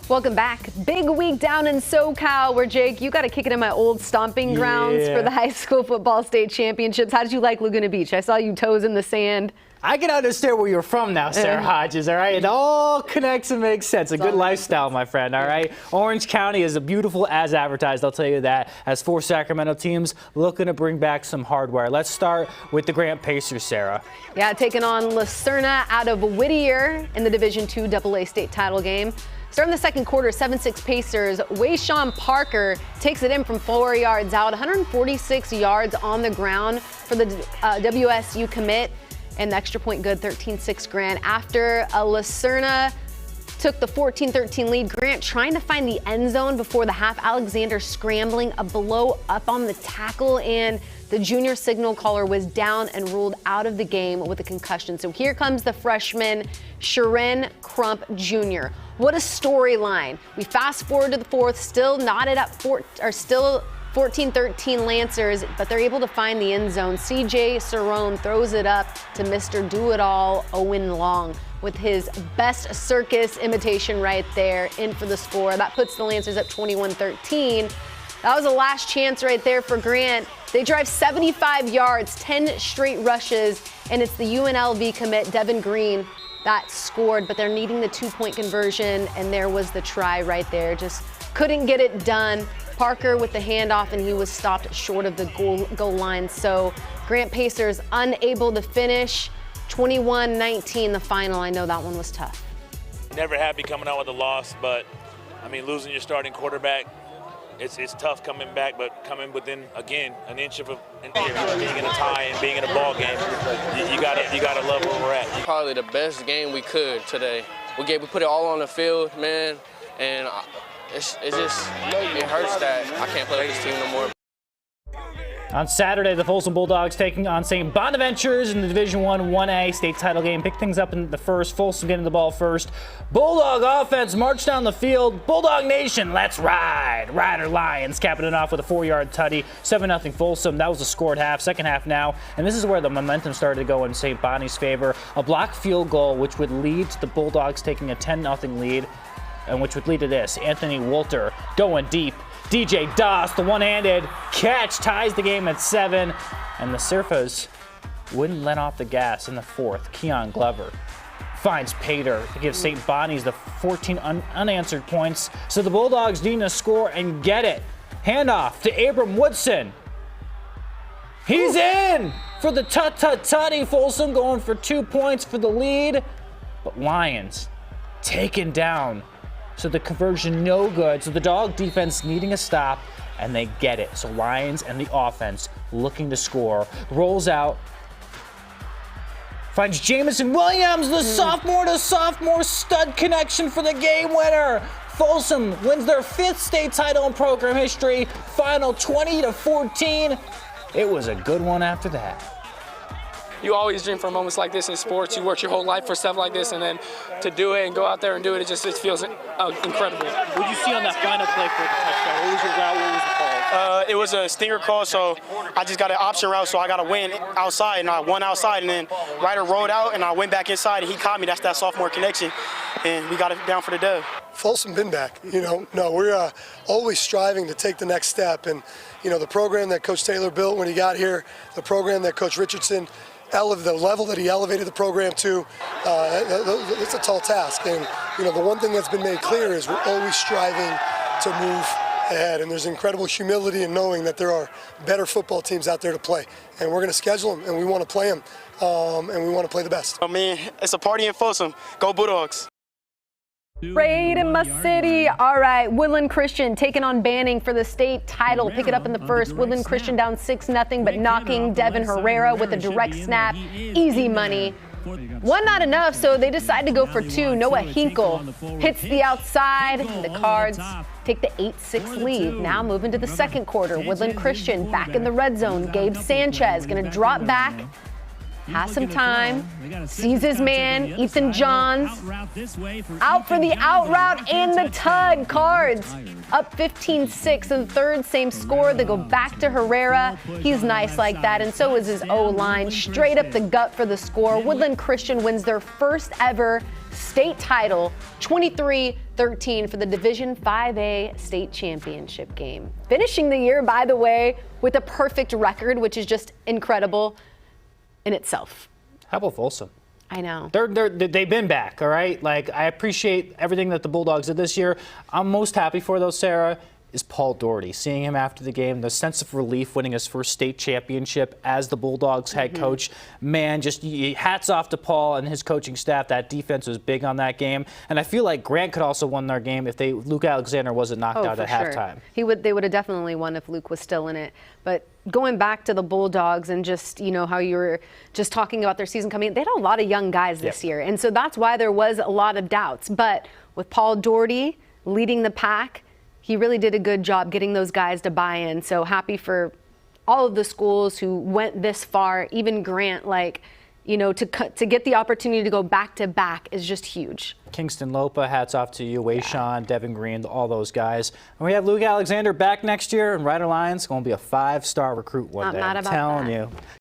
Welcome back. Big week down in SoCal where, Jake, you got to kick it in my old stomping grounds for the high school football state championships. How did you like Laguna Beach? I saw you toes in the sand. I can understand where you're from now, Sarah Hodges, all right? It all connects and makes sense. A good lifestyle, my friend, all right? Orange County is as beautiful as advertised, I'll tell you that, as 4 Sacramento teams looking to bring back some hardware. Let's start with the Grant Pacers, Sarah. Yeah, taking on Lucerna out of Whittier in the Division II AA state title game. Starting the second quarter, 7-6 Pacers. Wayshawn Parker takes it in from 4 yards out, 146 yards on the ground for the WSU commit. And the extra point good, 13-6 Grant. After Lucerna took the 14-13 lead, Grant trying to find the end zone before the half. Alexander scrambling, a blow up on the tackle, and the junior signal caller was down and ruled out of the game with a concussion. So here comes the freshman, Sharon Crump Jr. What a storyline. We fast forward to the fourth, still knotted up, still 14-13 Lancers, but they're able to find the end zone. CJ Cerrone throws it up to Mr. Do-It-All, Owen Long, with his best circus imitation right there, in for the score. That puts the Lancers up 21-13. That was a last chance right there for Grant. They drive 75 yards, 10 straight rushes, and it's the UNLV commit, Devin Green, that scored, but they're needing the 2-point conversion, and there was the try right there. Just couldn't get it done. Parker with the handoff, and he was stopped short of the goal line. So Grant Pacers unable to finish. 21-19 the final. I know that one was tough. Never happy coming out with a loss, but I mean, losing your starting quarterback, it's tough coming back, but coming within, again, an inch of being in a tie and being in a ball game, you gotta love where we're at. Probably the best game we could today. We put it all on the field, man, and it hurts that I can't play with this team no more. On Saturday, the Folsom Bulldogs taking on St Bonaventures in the Division I 1A state title game. Pick things up in the first. Folsom getting the ball first. Bulldog offense march down the field. Bulldog Nation, let's ride. Rider Lions capping it off with a 4-yard tutty. 7-0 Folsom. That was the score at half. Second half now. And this is where the momentum started to go in St Bonnie's favor. A blocked field goal, which would lead to the Bulldogs taking a 10-0 lead, and which would lead to this. Anthony Wolter going deep. DJ Doss, the one-handed catch, ties the game at 7. And the Surfers wouldn't let off the gas in the fourth. Keon Glover finds Pater to give St. Bonnie's the 14 unanswered points. So the Bulldogs need to score and get it. Handoff to Abram Woodson. He's in for the tut-tut-tutty. Folsom going for 2 points for the lead. But Lions taken down. So the conversion no good. So the Dog defense needing a stop, and they get it. So Lions and the offense looking to score. Rolls out. Finds Jamison Williams, the sophomore stud connection for the game winner. Folsom wins their 5th state title in program history. Final 20-14. It was a good one after that. You always dream for moments like this in sports. You work your whole life for stuff like this, and then to do it and go out there and do it, it feels incredible. What did you see on that final play for the touchdown? What was your route? What was the call? It was a stinger call, so I just got an option route, so I got to win outside, and I won outside, and then Ryder rolled out, and I went back inside, and he caught me. That's that sophomore connection, and we got it down for the dub. Folsom been back, we're always striving to take the next step, and the program that Coach Taylor built when he got here, the program that Coach Richardson, the level that he elevated the program to, it's a tall task. And the one thing that's been made clear is we're always striving to move ahead, and there's incredible humility in knowing that there are better football teams out there to play, and we're going to schedule them, and we want to play them, and we want to play the best. Oh man, it's a party in Folsom. Go Bulldogs. Raid in my city. All right, Woodland Christian taking on Banning for the state title. Pick it up in the first. Woodland Christian down 6-0, but knocking Devin Herrera with a direct snap. Easy money. One not enough, so they decide to go for 2. Noah Hinkle hits the outside. The Cards take the 8-6 lead. Now moving to the second quarter. Woodland Christian back in the red zone. Gabe Sanchez going to drop back has some time, sees his man, Ethan Johns, out for the out route and the tug. Cards up 15-6 in the third, same score. They go back to Herrera. He's nice like that, and so is his O-line. Straight up the gut for the score. Woodland Christian wins their first ever state title, 23-13 for the Division 5A state championship game. Finishing the year, by the way, with a perfect record, which is just incredible in itself. How about Folsom? I know. They've been back, all right? Like, I appreciate everything that the Bulldogs did this year. I'm most happy for, though, Sarah, is Paul Doherty. Seeing him after the game, the sense of relief winning his first state championship as the Bulldogs head coach. Man, just hats off to Paul and his coaching staff. That defense was big on that game. And I feel like Grant could also won their game if Luke Alexander wasn't knocked out at halftime. They would have definitely won if Luke was still in it. But going back to the Bulldogs and just, how you were just talking about their season coming in, they had a lot of young guys this year. And so that's why there was a lot of doubts. But with Paul Doherty leading the pack, he really did a good job getting those guys to buy in. So happy for all of the schools who went this far, even Grant, to get the opportunity to go back to back is just huge. Kingston Lopa, hats off to you. Wayshawn, Devin Green, all those guys. And we have Luke Alexander back next year, and Ryder Lyons going to be a 5-star recruit one day. Not mad about I'm telling that. you.